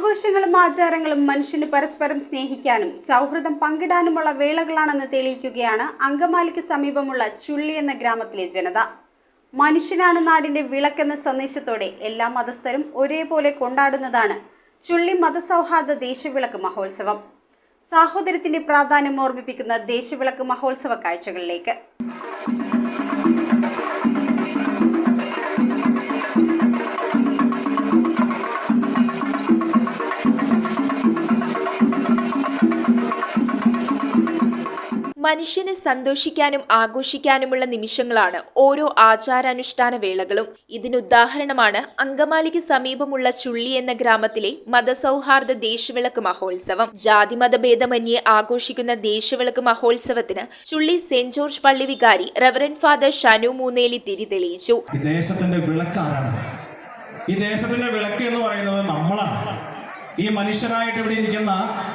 ആഘോഷങ്ങളും ആചാരങ്ങളും മനുഷ്യന് പരസ്പരം സ്നേഹിക്കാനും സൗഹൃദം പങ്കിടാനുമുള്ള വേളകളാണെന്ന് തെളിയിക്കുകയാണ് അങ്കമാലിക്ക് സമീപമുള്ള ചുള്ളി എന്ന ഗ്രാമത്തിലെ ജനത. മനുഷ്യനാണ് നാടിന്റെ വിളക്കെന്ന സന്ദേശത്തോടെ എല്ലാ മതസ്ഥരും ഒരേപോലെ കൊണ്ടാടുന്നതാണ് ചുള്ളി മതസൗഹാർദ്ദ ദേശവിളക്ക് മഹോത്സവം. സാഹോദര്യത്തിന്റെ പ്രാധാന്യം ഓർമ്മിപ്പിക്കുന്ന ദേശവിളക്ക് മഹോത്സവ കാഴ്ചകളിലേക്ക്. മനുഷ്യന് സന്തോഷിക്കാനും ആഘോഷിക്കാനുമുള്ള നിമിഷങ്ങളാണ് ഓരോ ആചാരാനുഷ്ഠാന വേളകളും. ഇതിനുദാഹരണമാണ് അങ്കമാലിക്ക് സമീപമുള്ള ചുള്ളി എന്ന ഗ്രാമത്തിലെ മതസൗഹാർദ്ദ ദേശവിളക്ക് മഹോത്സവം. ജാതിമതഭേദമന്യേ ആഘോഷിക്കുന്ന ദേശവിളക്ക് മഹോത്സവത്തിന് ചുള്ളി സെന്റ് ജോർജ് പള്ളി വികാരി റവറന്റ് ഫാദർ ഷനു മൂന്നേലി തിരി തെളിയിച്ചു. ഈ ദേശത്തിന്റെ വിളക്കാരാണ്? ഈ ദേശത്തിന്റെ വിളക്ക് എന്ന് പറയുന്നത് നമ്മളാണ്. ഈ മനുഷ്യരായിട്ട് ഇവിടെ ഇരിക്കുന്ന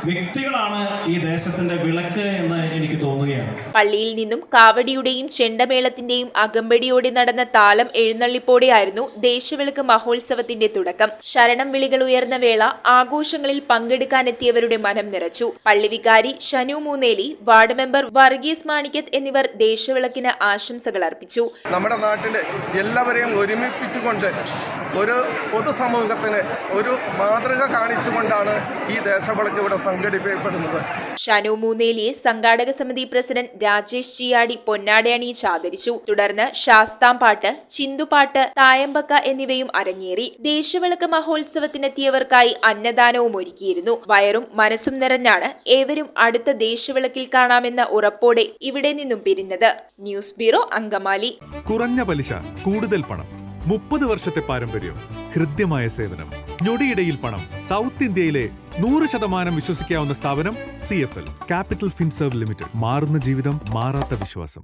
വ്യക്തികളാണ് ഈ ദേശത്തിന്റെ വിളക്ക് എന്ന് എനിക്ക് തോന്നുകയാണ്. പള്ളിയിൽ നിന്നും കാവടിയുടെയും ചെണ്ടമേളത്തിന്റെയും അകമ്പടിയോടെ നടന്ന താലം എഴുന്നള്ളിപ്പോടെയായിരുന്നു ദേശവിളക്ക് മഹോത്സവത്തിന്റെ തുടക്കം. ശരണം വിളികൾ ഉയർന്ന വേള ആഘോഷങ്ങളിൽ പങ്കെടുക്കാനെത്തിയവരുടെ മനം നിറച്ചു. പള്ളിവികാരി ഷനു മൂന്നേലി, വാർഡ് മെമ്പർ വർഗീസ് മാണിക്കത്ത് എന്നിവർ ദേശവിളക്കിന് ആശംസകൾ അർപ്പിച്ചു. നമ്മുടെ നാട്ടിലെ എല്ലാവരെയും ഒരുമിപ്പിച്ചുകൊണ്ട് ഒരു പൊതുസമൂഹത്തിന് ഒരു മാതൃക കാണിച്ചുകൊണ്ടാണ് ഈ ദേശവിളക്ക് ഇവിടെ സംഘടിപ്പിക്കപ്പെടുന്നത്. ഷനു മൂന്നേലിയെ സംഘാടക സമിതി പ്രസിഡന്റ് രാജേഷ് ചിയാടി പൊന്നാട അണിയിച്ച് ആദരിച്ചു. തുടർന്ന് ശാസ്താംപാട്ട്, ചിന്തുപാട്ട്, തായമ്പക്ക എന്നിവയും അരങ്ങേറി. ദേശവിളക്ക് മഹോത്സവത്തിനെത്തിയവർക്കായി അന്നദാനവും ഒരുക്കിയിരുന്നു. വയറും മനസ്സും നിറഞ്ഞാണ് ഏവരും അടുത്ത ദേശവിളക്കിൽ കാണാമെന്ന ഉറപ്പോടെ ഇവിടെ നിന്നും പിരിഞ്ഞത്. News bureau, Angamaly. കുറഞ്ഞ പലിശ, കൂടുതൽ പണം, 30 വർഷത്തെ പാരമ്പര്യം, ഹൃദ്യമായ സേവനം, ഞൊടിയിടയിൽ പണം. സൗത്ത് ഇന്ത്യയിലെ 100% വിശ്വസിക്കാവുന്ന സ്ഥാപനം CFL, ക്യാപിറ്റൽ ഫിൻസർവ് ലിമിറ്റഡ്. മാറുന്ന ജീവിതം, മാറാത്ത വിശ്വാസം.